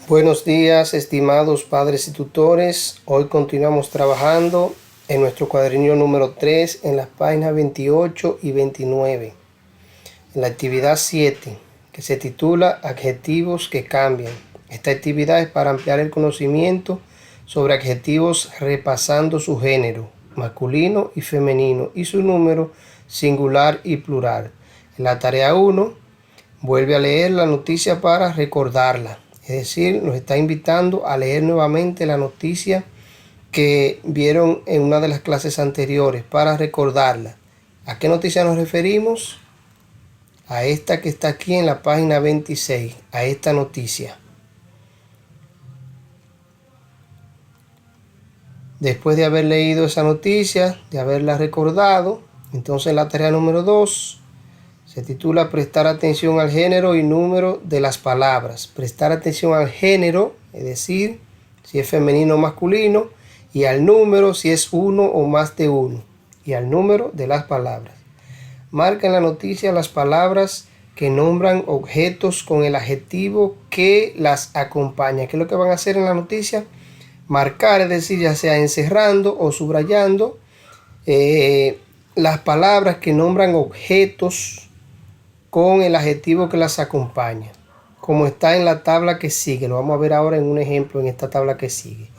Buenos días, estimados padres y tutores. Hoy continuamos trabajando en nuestro cuadernillo número 3 en las páginas 28 y 29. En la actividad 7, que se titula Adjetivos que cambian. Esta actividad es para ampliar el conocimiento sobre adjetivos repasando su género, masculino y femenino, y su número singular y plural. En la tarea 1, vuelve a leer la noticia para recordarla. Es decir, nos está invitando a leer nuevamente la noticia que vieron en una de las clases anteriores para recordarla. ¿A qué noticia nos referimos? A esta que está aquí en la página 26, a esta noticia. Después de haber leído esa noticia, de haberla recordado, entonces la tarea número 2 se titula Prestar atención al género y número de las palabras. Prestar atención al género, es decir, si es femenino o masculino, y al número, si es uno o más de uno, y al número de las palabras. Marca en la noticia las palabras que nombran objetos con el adjetivo que las acompaña. ¿Qué es lo que van a hacer en la noticia? Marcar, es decir, ya sea encerrando o subrayando las palabras que nombran objetos con el adjetivo que las acompaña, como está en la tabla que sigue. Lo vamos a ver ahora en un ejemplo en esta tabla que sigue.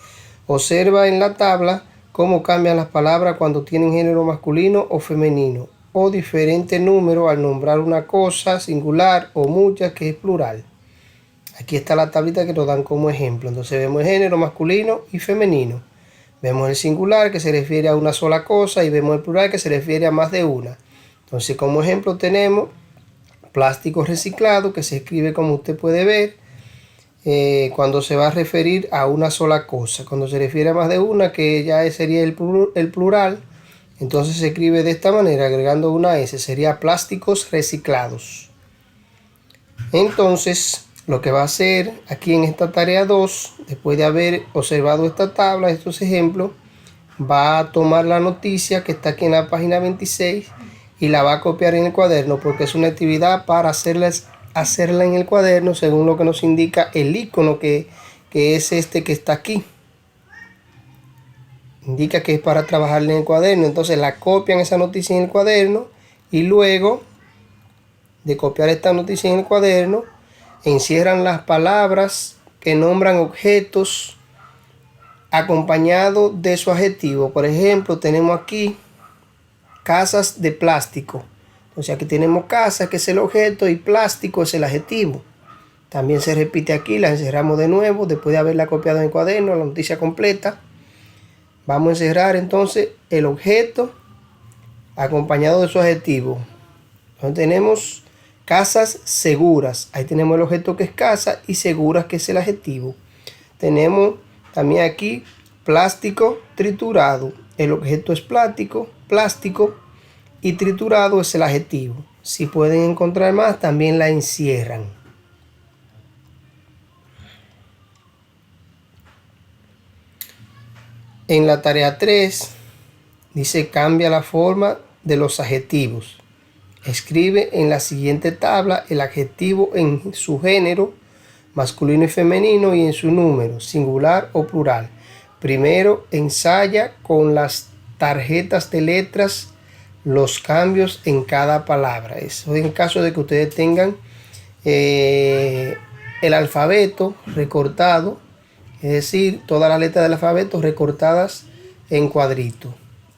Observa en la tabla cómo cambian las palabras cuando tienen género masculino o femenino, o diferente número al nombrar una cosa singular o muchas que es plural. Aquí está la tablita que nos dan como ejemplo. Entonces vemos el género masculino y femenino. Vemos el singular que se refiere a una sola cosa y vemos el plural que se refiere a más de una. Entonces como ejemplo tenemos plástico reciclado, que se escribe como usted puede ver cuando se va a referir a una sola cosa. Cuando se refiere a más de una, que ya sería el plural, entonces se escribe de esta manera, agregando una S, sería plásticos reciclados. Entonces lo que va a hacer aquí en esta tarea 2, después de haber observado esta tabla, estos ejemplos, va a tomar la noticia que está aquí en la página 26 y la va a copiar en el cuaderno, porque es una actividad para hacerla en el cuaderno según lo que nos indica el icono que es este que está aquí. Indica que es para trabajarla en el cuaderno. Entonces la copian esa noticia en el cuaderno y luego de copiar esta noticia en el cuaderno encierran las palabras que nombran objetos acompañado de su adjetivo. Por ejemplo, tenemos aquí casas de plástico. Entonces aquí tenemos casa, que es el objeto, y plástico es el adjetivo. También se repite aquí, la encerramos de nuevo después de haberla copiado en el cuaderno, la noticia completa. Vamos a encerrar entonces el objeto acompañado de su adjetivo. Entonces tenemos casas seguras. Ahí tenemos el objeto que es casa y seguras que es el adjetivo. Tenemos también aquí plástico triturado. El objeto es plástico y triturado es el adjetivo. Si pueden encontrar más, también la encierran. En la tarea 3 dice cambia la forma de los adjetivos. Escribe en la siguiente tabla el adjetivo en su género, masculino y femenino, y en su número, singular o plural. Primero ensaya con las tarjetas de letras los cambios en cada palabra. Eso en caso de que ustedes tengan el alfabeto recortado, es decir, todas las letras del alfabeto recortadas en cuadritos.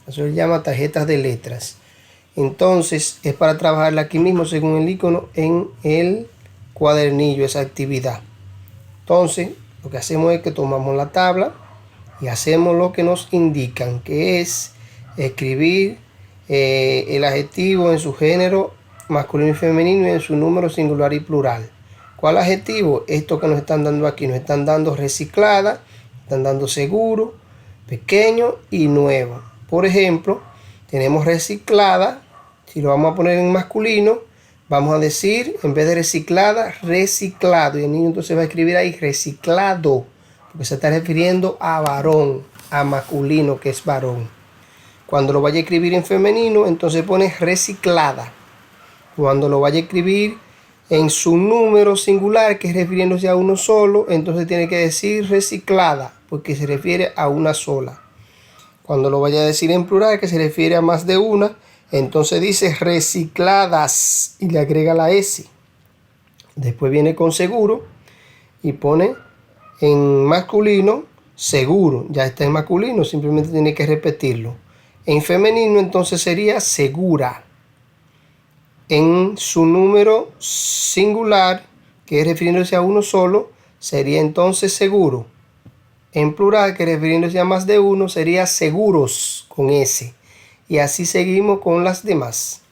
Eso se llama tarjetas de letras. Entonces es para trabajarla aquí mismo según el icono en el cuadernillo, esa actividad. Entonces lo que hacemos es que tomamos la tabla y hacemos lo que nos indican, que es escribir el adjetivo en su género masculino y femenino y en su número singular y plural. ¿Cuál adjetivo? Esto que nos están dando aquí. Nos están dando reciclada, están dando seguro, pequeño y nuevo. Por ejemplo, tenemos reciclada. Si lo vamos a poner en masculino, vamos a decir, en vez de reciclada, reciclado. Y el niño entonces va a escribir ahí reciclado, porque se está refiriendo a varón, a masculino, que es varón. Cuando lo vaya a escribir en femenino, entonces pone reciclada. Cuando lo vaya a escribir En su número singular, que es refiriéndose a uno solo, entonces tiene que decir reciclada, porque se refiere a una sola. Cuando lo vaya a decir en plural, que se refiere a más de una, entonces dice recicladas y le agrega la S. Después viene con seguro y pone en masculino seguro. Ya está en masculino, simplemente tiene que repetirlo. En femenino entonces sería segura. En su número singular, que es refiriéndose a uno solo, sería entonces seguro. En plural, que refiriéndose a más de uno, sería seguros con S. Y así seguimos con las demás.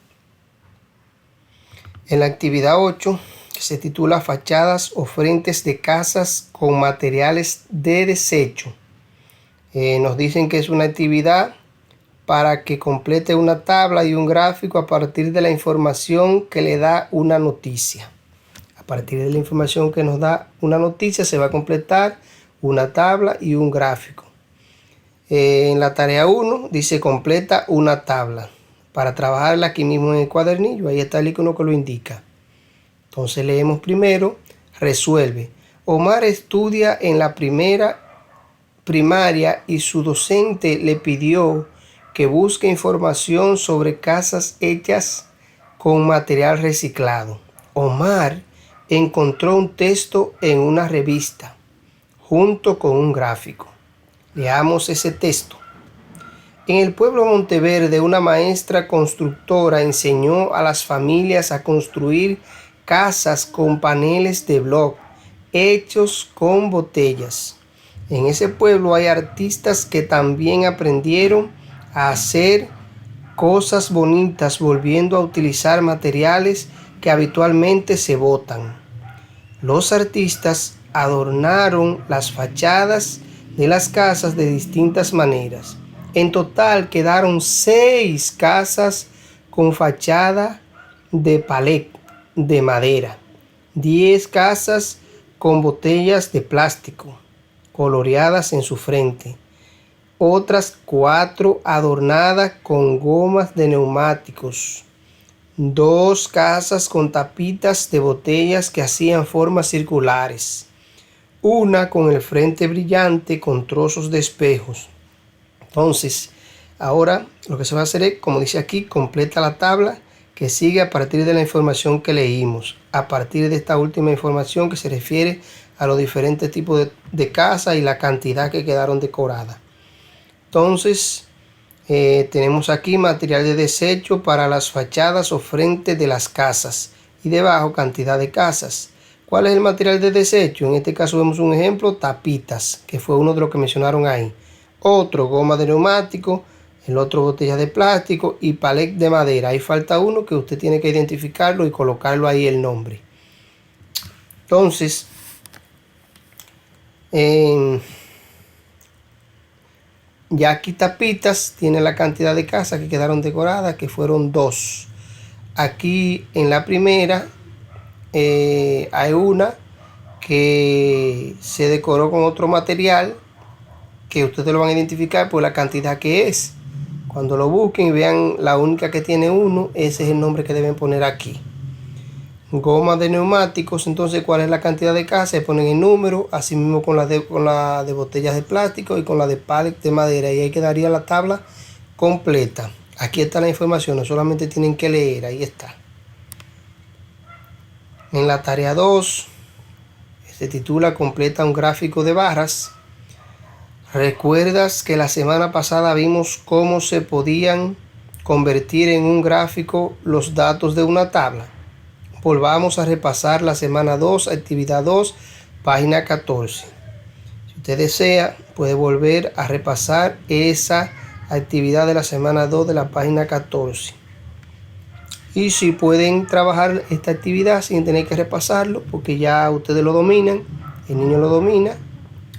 En la actividad 8, que se titula fachadas o frentes de casas con materiales de desecho. Nos dicen que es una actividad para que complete una tabla y un gráfico a partir de la información que le da una noticia. A partir de la información que nos da una noticia se va a completar una tabla y un gráfico. En la tarea 1 dice completa una tabla. Para trabajarla aquí mismo en el cuadernillo, ahí está el icono que lo indica. Entonces leemos primero, resuelve. Omar estudia en la primaria y su docente le pidió que busque información sobre casas hechas con material reciclado. Omar encontró un texto en una revista junto con un gráfico. Leamos ese texto. En el pueblo Monteverde, una maestra constructora enseñó a las familias a construir casas con paneles de bloc hechos con botellas. En ese pueblo hay artistas que también aprendieron a hacer cosas bonitas volviendo a utilizar materiales que habitualmente se botan. Los artistas adornaron las fachadas de las casas de distintas maneras. En total quedaron 6 casas con fachada de palet de madera, 10 casas con botellas de plástico coloreadas en su frente, otras 4 adornadas con gomas de neumáticos, 2 casas con tapitas de botellas que hacían formas circulares, una con el frente brillante con trozos de espejos. Entonces, ahora lo que se va a hacer es, como dice aquí, completa la tabla que sigue a partir de la información que leímos, a partir de esta última información que se refiere a los diferentes tipos de casas y la cantidad que quedaron decoradas. Entonces, tenemos aquí material de desecho para las fachadas o frentes de las casas y debajo cantidad de casas. ¿Cuál es el material de desecho? En este caso vemos un ejemplo, tapitas, que fue uno de los que mencionaron ahí. Otro, goma de neumático, el otro, botella de plástico y palet de madera. Ahí falta uno que usted tiene que identificarlo y colocarlo ahí el nombre. Entonces, ya aquí tapitas tiene la cantidad de casas que quedaron decoradas, que fueron 2. Aquí en la primera hay una que se decoró con otro material que ustedes lo van a identificar por la cantidad que es. Cuando lo busquen y vean la única que tiene 1, ese es el nombre que deben poner aquí. Goma de neumáticos, entonces ¿cuál es la cantidad de casas? Se ponen el número, así mismo con la de botellas de plástico y con la de palet de madera, y ahí quedaría la tabla completa. Aquí está la información, no solamente tienen que leer, ahí está. En la tarea 2 se titula completa un gráfico de barras. ¿Recuerdas que la semana pasada vimos cómo se podían convertir en un gráfico los datos de una tabla? Volvamos a repasar la semana 2, actividad 2, página 14. Si usted desea, puede volver a repasar esa actividad de la semana 2 de la página 14. Y si pueden trabajar esta actividad sin tener que repasarlo, porque ya ustedes lo dominan, el niño lo domina,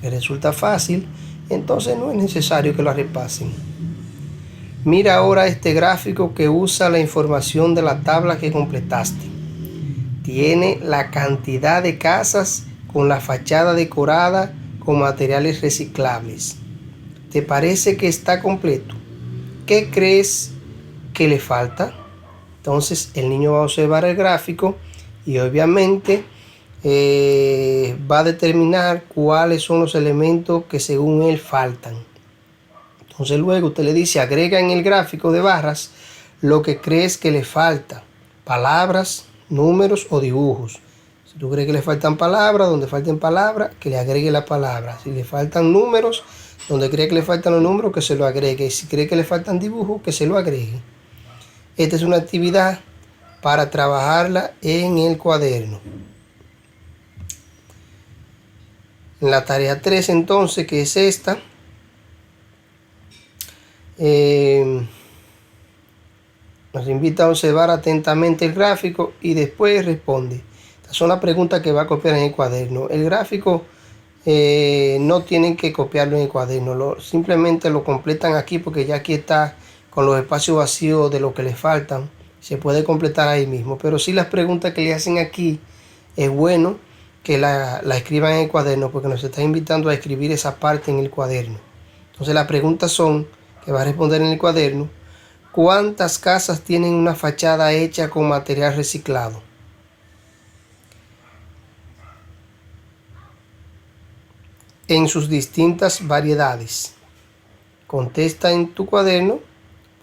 les resulta fácil, entonces no es necesario que lo repasen. Mira ahora este gráfico que usa la información de la tabla que completaste. Tiene la cantidad de casas con la fachada decorada con materiales reciclables. ¿Te parece que está completo? ¿Qué crees que le falta? Entonces el niño va a observar el gráfico y obviamente va a determinar cuáles son los elementos que según él faltan. Entonces luego usted le dice, agrega en el gráfico de barras lo que crees que le falta, palabras, números o dibujos. Si tú crees que le faltan palabras, donde falten palabras, que le agregue la palabra. Si le faltan números, donde cree que le faltan los números, que se lo agregue. Si cree que le faltan dibujos, que se lo agregue. Esta es una actividad para trabajarla en el cuaderno. En la tarea 3 entonces, que es esta, nos invita a observar atentamente el gráfico y después responde. Estas son las preguntas que va a copiar en el cuaderno. El gráfico no tienen que copiarlo en el cuaderno, simplemente lo completan aquí porque ya aquí está con los espacios vacíos de lo que le faltan. Se puede completar ahí mismo, pero si las preguntas que le hacen aquí es bueno que la escriban en el cuaderno porque nos está invitando a escribir esa parte en el cuaderno. Entonces las preguntas son, que va a responder en el cuaderno: ¿cuántas casas tienen una fachada hecha con material reciclado? En sus distintas variedades. Contesta en tu cuaderno,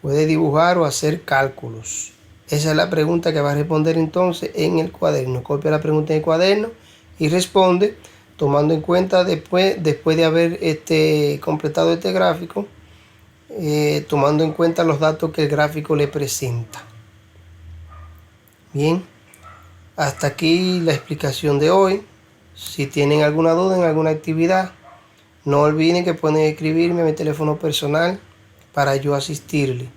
puede dibujar o hacer cálculos. Esa es la pregunta que va a responder entonces en el cuaderno. Copia la pregunta en el cuaderno y responde tomando en cuenta después de haber completado este gráfico, tomando en cuenta los datos que el gráfico le presenta. Bien, hasta aquí la explicación de hoy. Si tienen alguna duda en alguna actividad, no olviden que pueden escribirme a mi teléfono personal para yo asistirle.